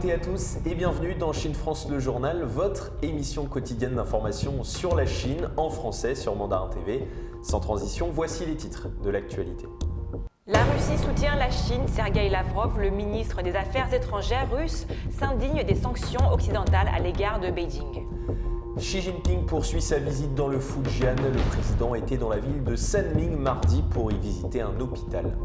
toutes et à tous et bienvenue dans Chine France le journal, votre émission quotidienne d'information sur la Chine en français sur Mandarin TV. Sans transition, voici les titres de l'actualité. La Russie soutient la Chine. Sergueï Lavrov, le ministre des Affaires étrangères russe, s'indigne des sanctions occidentales à l'égard de Beijing. Xi Jinping poursuit sa visite dans le Fujian. Le président était dans la ville de Sanming mardi pour y visiter un hôpital.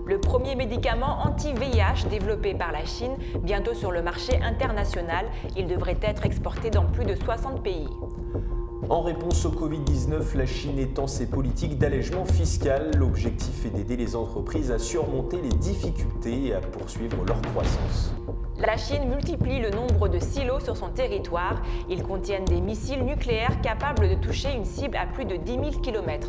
Le premier médicament anti-VIH développé par la Chine, bientôt sur le marché international, il devrait être exporté dans plus de 60 pays. En réponse au Covid-19, la Chine étend ses politiques d'allègement fiscal. L'objectif est d'aider les entreprises à surmonter les difficultés et à poursuivre leur croissance. La Chine multiplie le nombre de silos sur son territoire. Ils contiennent des missiles nucléaires capables de toucher une cible à plus de 10 000 km.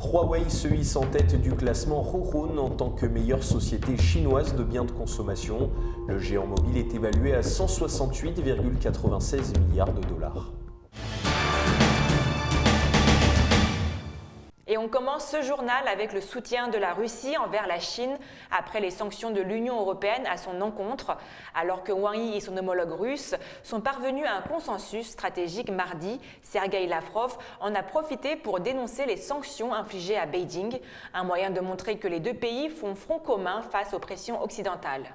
Huawei se hisse en tête du classement Hurun en tant que meilleure société chinoise de biens de consommation. Le géant mobile est évalué à 168,96 milliards de dollars. Et on commence ce journal avec le soutien de la Russie envers la Chine après les sanctions de l'Union européenne à son encontre. Alors que Wang Yi et son homologue russe sont parvenus à un consensus stratégique mardi, Sergueï Lavrov en a profité pour dénoncer les sanctions infligées à Beijing, un moyen de montrer que les deux pays font front commun face aux pressions occidentales.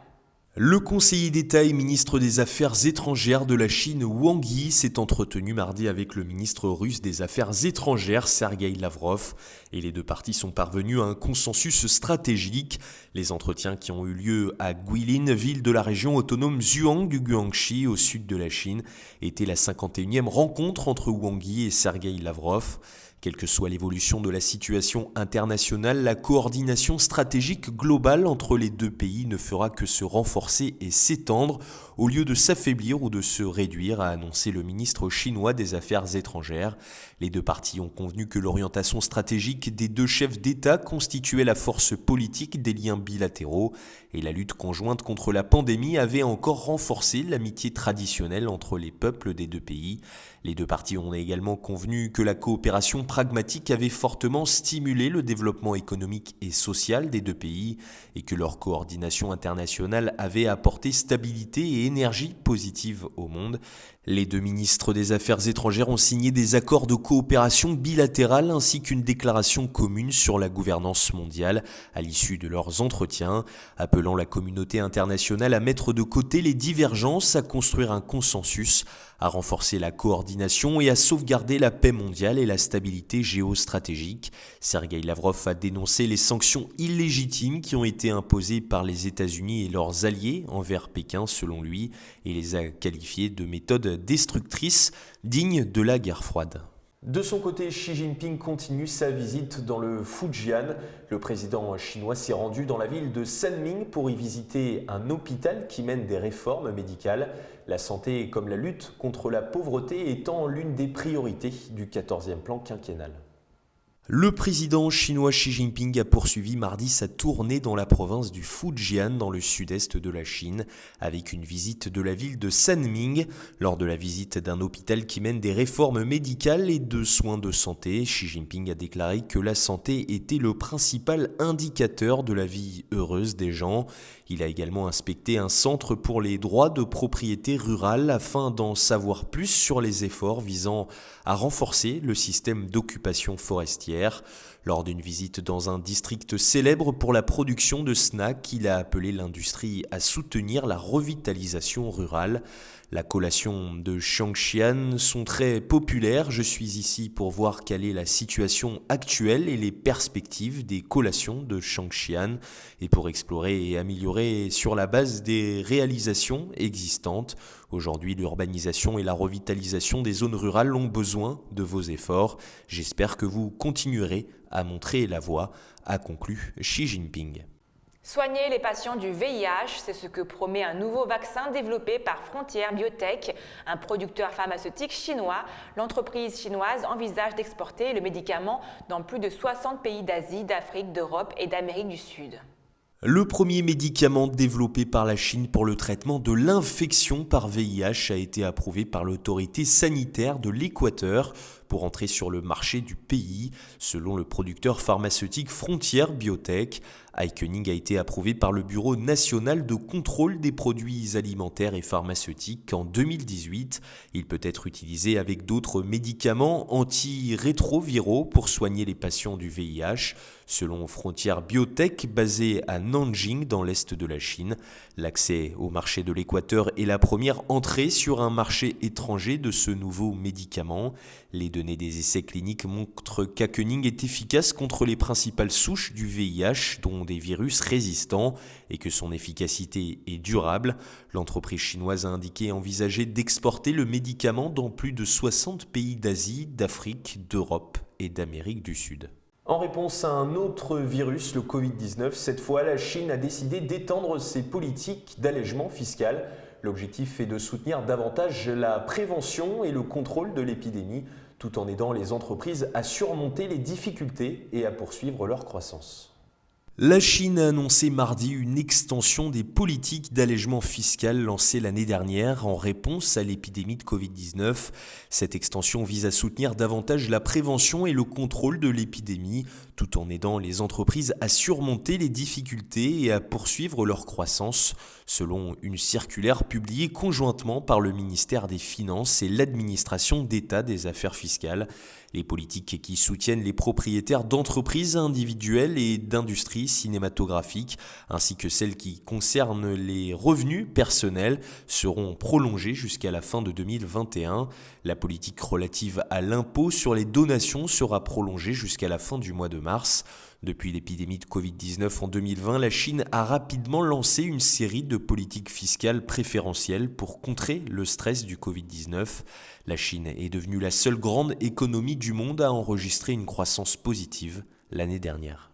Le conseiller d'État et ministre des Affaires étrangères de la Chine, Wang Yi, s'est entretenu mardi avec le ministre russe des Affaires étrangères, Sergueï Lavrov, et les deux parties sont parvenues à un consensus stratégique. Les entretiens qui ont eu lieu à Guilin, ville de la région autonome Zhuang du Guangxi, au sud de la Chine, étaient la 51e rencontre entre Wang Yi et Sergueï Lavrov. Quelle que soit l'évolution de la situation internationale, la coordination stratégique globale entre les deux pays ne fera que se renforcer et s'étendre au lieu de s'affaiblir ou de se réduire, a annoncé le ministre chinois des Affaires étrangères. Les deux parties ont convenu que l'orientation stratégique des deux chefs d'État constituait la force politique des liens bilatéraux et la lutte conjointe contre la pandémie avait encore renforcé l'amitié traditionnelle entre les peuples des deux pays. Les deux parties ont également convenu que la coopération pragmatique avait fortement stimulé le développement économique et social des deux pays et que leur coordination internationale avait apporté stabilité et énergie positive au monde. Les deux ministres des Affaires étrangères ont signé des accords de coopération bilatérale ainsi qu'une déclaration commune sur la gouvernance mondiale à l'issue de leurs entretiens, appelant la communauté internationale à mettre de côté les divergences, à construire un consensus, à renforcer la coordination et à sauvegarder la paix mondiale et la stabilité géostratégique. Sergueï Lavrov a dénoncé les sanctions illégitimes qui ont été imposées par les États-Unis et leurs alliés envers Pékin, selon lui, et les a qualifiées de méthodes destructrices dignes de la guerre froide. De son côté, Xi Jinping continue sa visite dans le Fujian. Le président chinois s'est rendu dans la ville de Sanming pour y visiter un hôpital qui mène des réformes médicales. La santé comme la lutte contre la pauvreté étant l'une des priorités du 14e plan quinquennal. Le président chinois Xi Jinping a poursuivi mardi sa tournée dans la province du Fujian, dans le sud-est de la Chine, avec une visite de la ville de Sanming. Lors de la visite d'un hôpital qui mène des réformes médicales et de soins de santé, Xi Jinping a déclaré que la santé était le principal indicateur de la vie heureuse des gens. Il a également inspecté un centre pour les droits de propriété rurale afin d'en savoir plus sur les efforts visant à renforcer le système d'occupation forestière. Lors d'une visite dans un district célèbre pour la production de snacks, il a appelé l'industrie à soutenir la revitalisation rurale. La collation de Shangxian sont très populaires. Je suis ici pour voir quelle est la situation actuelle et les perspectives des collations de Shangxian et pour explorer et améliorer sur la base des réalisations existantes. Aujourd'hui, l'urbanisation et la revitalisation des zones rurales ont besoin de vos efforts. J'espère que vous continuerez à montrer la voie, a conclu Xi Jinping. Soigner les patients du VIH, c'est ce que promet un nouveau vaccin développé par Frontier Biotech, un producteur pharmaceutique chinois. L'entreprise chinoise envisage d'exporter le médicament dans plus de 60 pays d'Asie, d'Afrique, d'Europe et d'Amérique du Sud. Le premier médicament développé par la Chine pour le traitement de l'infection par VIH a été approuvé par l'autorité sanitaire de l'Équateur pour entrer sur le marché du pays, selon le producteur pharmaceutique Frontier Biotech. Iconic a été approuvé par le Bureau national de contrôle des produits alimentaires et pharmaceutiques en 2018. Il peut être utilisé avec d'autres médicaments antirétroviraux pour soigner les patients du VIH. Selon Frontier Biotech, basé à Nanjing dans l'est de la Chine, l'accès au marché de l'Équateur est la première entrée sur un marché étranger de ce nouveau médicament. Les données des essais cliniques montrent qu'Iconic est efficace contre les principales souches du VIH, dont des virus résistants, et que son efficacité est durable. L'entreprise chinoise a indiqué envisager d'exporter le médicament dans plus de 60 pays d'Asie, d'Afrique, d'Europe et d'Amérique du Sud. En réponse à un autre virus, le Covid-19, cette fois, la Chine a décidé d'étendre ses politiques d'allègement fiscal. L'objectif est de soutenir davantage la prévention et le contrôle de l'épidémie, tout en aidant les entreprises à surmonter les difficultés et à poursuivre leur croissance. La Chine a annoncé mardi une extension des politiques d'allègement fiscal lancées l'année dernière en réponse à l'épidémie de Covid-19. Cette extension vise à soutenir davantage la prévention et le contrôle de l'épidémie, tout en aidant les entreprises à surmonter les difficultés et à poursuivre leur croissance, selon une circulaire publiée conjointement par le ministère des Finances et l'administration d'État des Affaires fiscales. Les politiques qui soutiennent les propriétaires d'entreprises individuelles et d'industries cinématographiques, ainsi que celles qui concernent les revenus personnels, seront prolongées jusqu'à la fin de 2021. La politique relative à l'impôt sur les donations sera prolongée jusqu'à la fin du mois de mars. Depuis l'épidémie de Covid-19 en 2020, la Chine a rapidement lancé une série de politiques fiscales préférentielles pour contrer le stress du Covid-19. La Chine est devenue la seule grande économie du monde à enregistrer une croissance positive l'année dernière.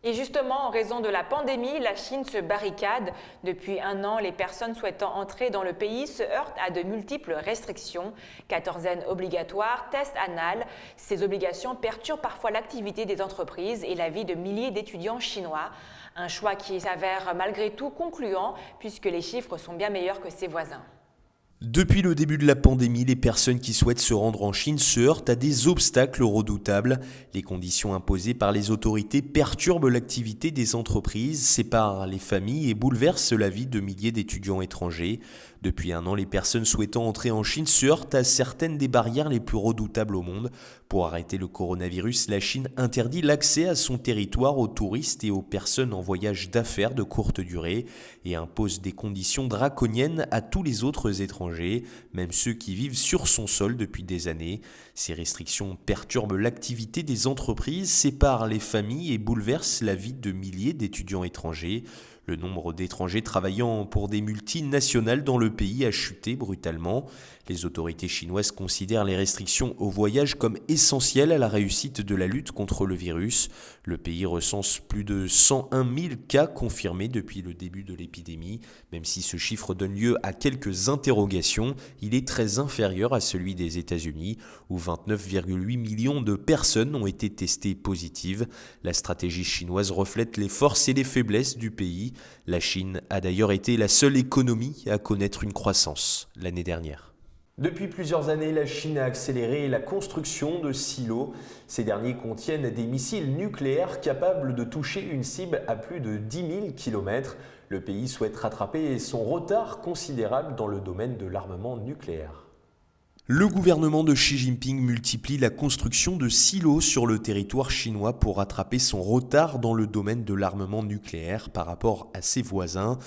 Et justement, en raison de la pandémie, la Chine se barricade. Depuis 1 an, les personnes souhaitant entrer dans le pays se heurtent à de multiples restrictions. Quatorzaine obligatoire, test anal. Ces obligations perturbent parfois l'activité des entreprises et la vie de milliers d'étudiants chinois. Un choix qui s'avère malgré tout concluant puisque les chiffres sont bien meilleurs que ses voisins. Depuis le début de la pandémie, les personnes qui souhaitent se rendre en Chine se heurtent à des obstacles redoutables. Les conditions imposées par les autorités perturbent l'activité des entreprises, séparent les familles et bouleversent la vie de milliers d'étudiants étrangers. Depuis 1 an, les personnes souhaitant entrer en Chine se heurtent à certaines des barrières les plus redoutables au monde. Pour arrêter le coronavirus, la Chine interdit l'accès à son territoire aux touristes et aux personnes en voyage d'affaires de courte durée et impose des conditions draconiennes à tous les autres étrangers, même ceux qui vivent sur son sol depuis des années. Ces restrictions perturbent l'activité des entreprises, séparent les familles et bouleversent la vie de milliers d'étudiants étrangers. Le nombre d'étrangers travaillant pour des multinationales dans le pays a chuté brutalement. Les autorités chinoises considèrent les restrictions au voyage comme essentielles à la réussite de la lutte contre le virus. Le pays recense plus de 101 000 cas confirmés depuis le début de l'épidémie. Même si ce chiffre donne lieu à quelques interrogations, il est très inférieur à celui des États-Unis, où 29,8 millions de personnes ont été testées positives. La stratégie chinoise reflète les forces et les faiblesses du pays. La Chine a d'ailleurs été la seule économie à connaître une croissance l'année dernière. Depuis plusieurs années, la Chine a accéléré la construction de silos. Ces derniers contiennent des missiles nucléaires capables de toucher une cible à plus de 10 000 km. Le pays souhaite rattraper son retard considérable dans le domaine de l'armement nucléaire. Le gouvernement de Xi Jinping multiplie la construction de silos sur le territoire chinois pour rattraper son retard dans le domaine de l'armement nucléaire par rapport à ses voisins.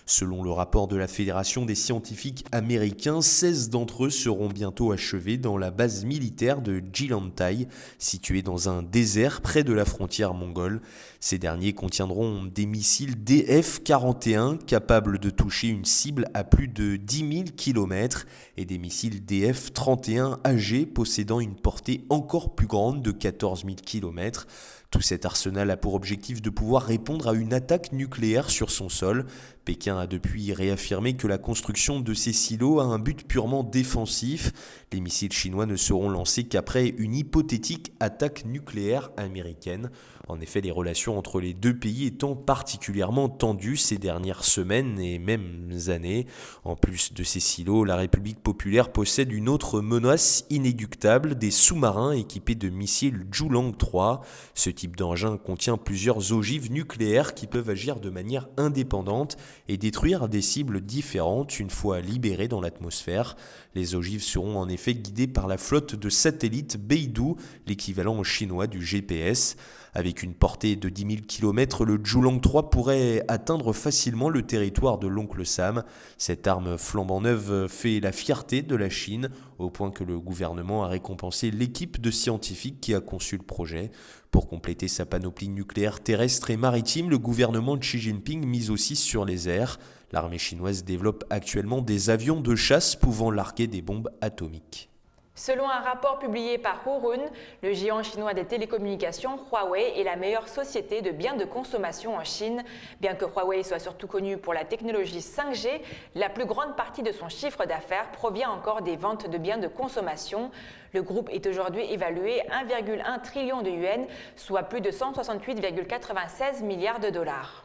Selon le rapport de la Fédération des scientifiques américains, 16 d'entre eux seront bientôt achevés dans la base militaire de Jilantai, située dans un désert près de la frontière mongole. Ces derniers contiendront des missiles DF-41 capables de toucher une cible à plus de 10 000 km et des missiles DF-31 AG possédant une portée encore plus grande de 14 000 km. Tout cet arsenal a pour objectif de pouvoir répondre à une attaque nucléaire sur son sol. Pékin a depuis réaffirmé que la construction de ces silos a un but purement défensif. Les missiles chinois ne seront lancés qu'après une hypothétique attaque nucléaire américaine. En effet, les relations entre les deux pays étant particulièrement tendues ces dernières semaines et même années. En plus de ces silos, la République populaire possède une autre menace inéluctable, des sous-marins équipés de missiles Zhulang 3. Ce type d'engin contient plusieurs ogives nucléaires qui peuvent agir de manière indépendante et détruire des cibles différentes une fois libérées dans l'atmosphère. Les ogives seront en effet guidées par la flotte de satellites Beidou, l'équivalent chinois du GPS. Avec une portée de 10 000 km, le Zhulang 3 pourrait atteindre facilement le territoire de l'oncle Sam. Cette arme flambant neuve fait la fierté de la Chine, au point que le gouvernement a récompensé l'équipe de scientifiques qui a conçu le projet. Pour compléter sa panoplie nucléaire terrestre et maritime, le gouvernement de Xi Jinping mise aussi sur les airs. L'armée chinoise développe actuellement des avions de chasse pouvant larguer des bombes atomiques. Selon un rapport publié par Hurun, le géant chinois des télécommunications, Huawei, est la meilleure société de biens de consommation en Chine. Bien que Huawei soit surtout connu pour la technologie 5G, la plus grande partie de son chiffre d'affaires provient encore des ventes de biens de consommation. Le groupe est aujourd'hui évalué à 1,1 trillion de yuans, soit plus de 168,96 milliards de dollars.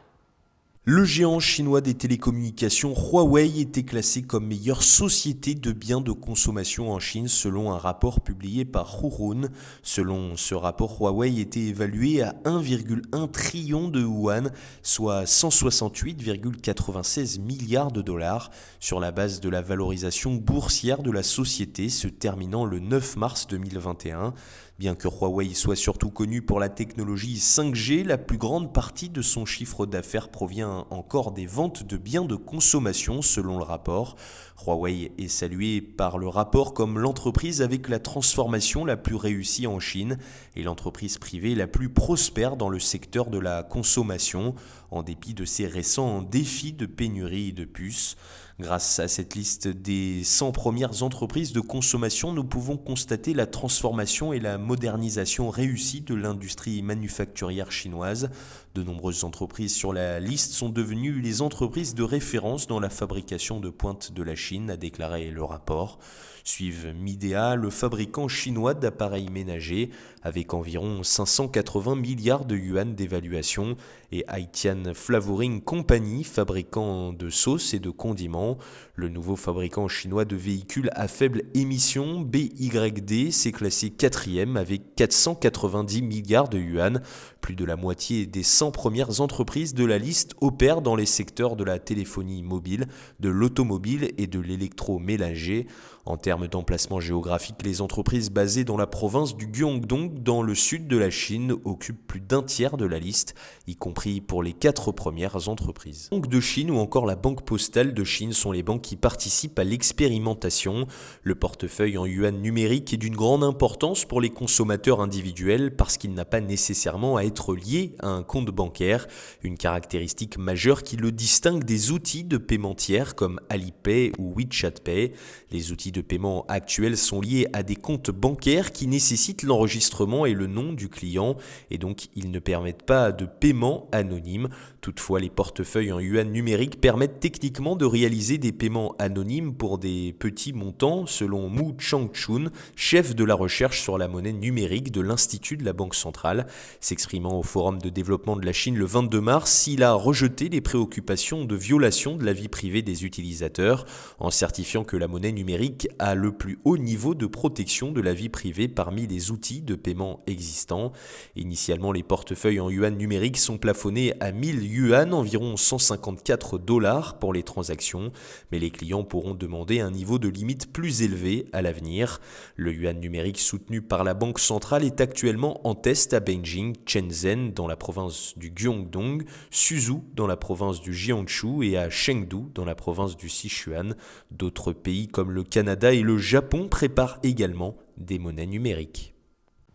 Le géant chinois des télécommunications Huawei était classé comme meilleure société de biens de consommation en Chine selon un rapport publié par Hurun. Selon ce rapport, Huawei était évalué à 1,1 trillion de yuan, soit 168,96 milliards de dollars, sur la base de la valorisation boursière de la société se terminant le 9 mars 2021. Bien que Huawei soit surtout connu pour la technologie 5G, la plus grande partie de son chiffre d'affaires provient encore des ventes de biens de consommation selon le rapport. Huawei est salué par le rapport comme l'entreprise avec la transformation la plus réussie en Chine et l'entreprise privée la plus prospère dans le secteur de la consommation, en dépit de ses récents défis de pénurie de puces. Grâce à cette liste des 100 premières entreprises de consommation, nous pouvons constater la transformation et la modernisation réussie de l'industrie manufacturière chinoise. De nombreuses entreprises sur la liste sont devenues les entreprises de référence dans la fabrication de pointe de la Chine, a déclaré le rapport. Suivent Midea, le fabricant chinois d'appareils ménagers, avec environ 580 milliards de yuan d'évaluation, et Haitian Flavoring Company, fabricant de sauces et de condiments. Le nouveau fabricant chinois de véhicules à faible émission, BYD, s'est classé 4e avec 490 milliards de yuan. Plus de la moitié des 100 premières entreprises de la liste opèrent dans les secteurs de la téléphonie mobile, de l'automobile et de l'électroménager. En termes d'emplacement géographique, les entreprises basées dans la province du Guangdong, dans le sud de la Chine, occupent plus d'un tiers de la liste, y compris pour les 4 premières entreprises. La Banque de Chine ou encore la Banque postale de Chine sont les banques qui participent à l'expérimentation. Le portefeuille en yuan numérique est d'une grande importance pour les consommateurs individuels parce qu'il n'a pas nécessairement à être lié à un compte bancaire, une caractéristique majeure qui le distingue des outils de paiement tiers comme Alipay ou WeChat Pay. Les outils de paiement actuels sont liés à des comptes bancaires qui nécessitent l'enregistrement et le nom du client et donc ils ne permettent pas de paiement anonyme. Toutefois, les portefeuilles en yuan numérique permettent techniquement de réaliser des paiements anonymes pour des petits montants, selon Mu Changchun, chef de la recherche sur la monnaie numérique de l'Institut de la Banque centrale. S'exprimant au Forum de développement de la Chine le 22 mars, il a rejeté les préoccupations de violation de la vie privée des utilisateurs en certifiant que la monnaie numérique a le plus haut niveau de protection de la vie privée parmi les outils de paiement existants. Initialement, les portefeuilles en yuan numérique sont plafonnés à 1000 yuan, environ 154 $ pour les transactions, mais les clients pourront demander un niveau de limite plus élevé à l'avenir. Le yuan numérique soutenu par la Banque centrale est actuellement en test à Beijing, Shenzhen dans la province du Guangdong, Suzhou dans la province du Jiangsu et à Chengdu dans la province du Sichuan. D'autres pays comme le Canada et le Japon préparent également des monnaies numériques.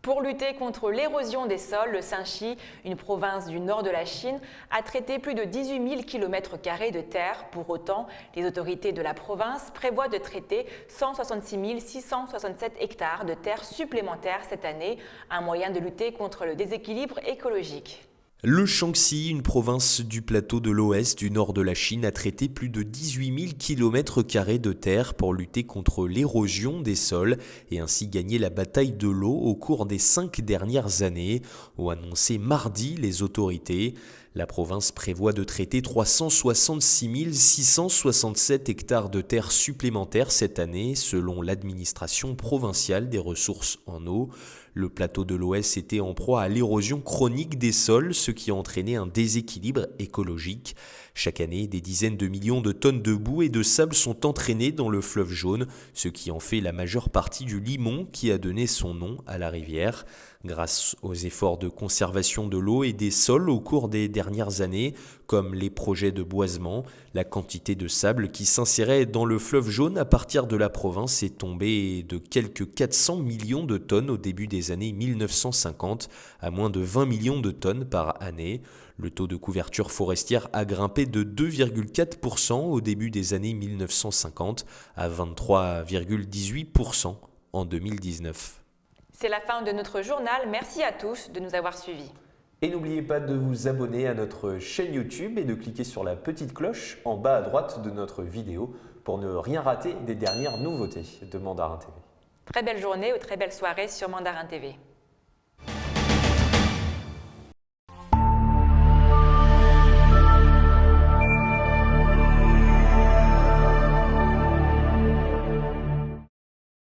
Pour lutter contre l'érosion des sols, le Shanxi, une province du nord de la Chine, a traité plus de 18 000 km² de terre. Pour autant, les autorités de la province prévoient de traiter 166 667 hectares de terre supplémentaires cette année, un moyen de lutter contre le déséquilibre écologique. Le Shaanxi, une province du plateau de l'ouest du nord de la Chine, a traité plus de 18 000 km² de terre pour lutter contre l'érosion des sols et ainsi gagner la bataille de l'eau au cours des 5 dernières années, ont annoncé mardi les autorités. La province prévoit de traiter 366 667 hectares de terre supplémentaires cette année, selon l'administration provinciale des ressources en eau. Le plateau de l'Ouest était en proie à l'érosion chronique des sols, ce qui a entraîné un déséquilibre écologique. Chaque année, des dizaines de millions de tonnes de boue et de sable sont entraînées dans le fleuve Jaune, ce qui en fait la majeure partie du limon qui a donné son nom à la rivière. Grâce aux efforts de conservation de l'eau et des sols au cours des dernières années, comme les projets de boisement, la quantité de sable qui s'insérait dans le fleuve Jaune à partir de la province est tombée de quelques 400 millions de tonnes au début des années 1950 à moins de 20 millions de tonnes par année. Le taux de couverture forestière a grimpé de 2,4% au début des années 1950 à 23,18% en 2019. C'est la fin de notre journal. Merci à tous de nous avoir suivis. Et n'oubliez pas de vous abonner à notre chaîne YouTube et de cliquer sur la petite cloche en bas à droite de notre vidéo pour ne rien rater des dernières nouveautés de Mandarin TV. Très belle journée ou très belle soirée sur Mandarin TV.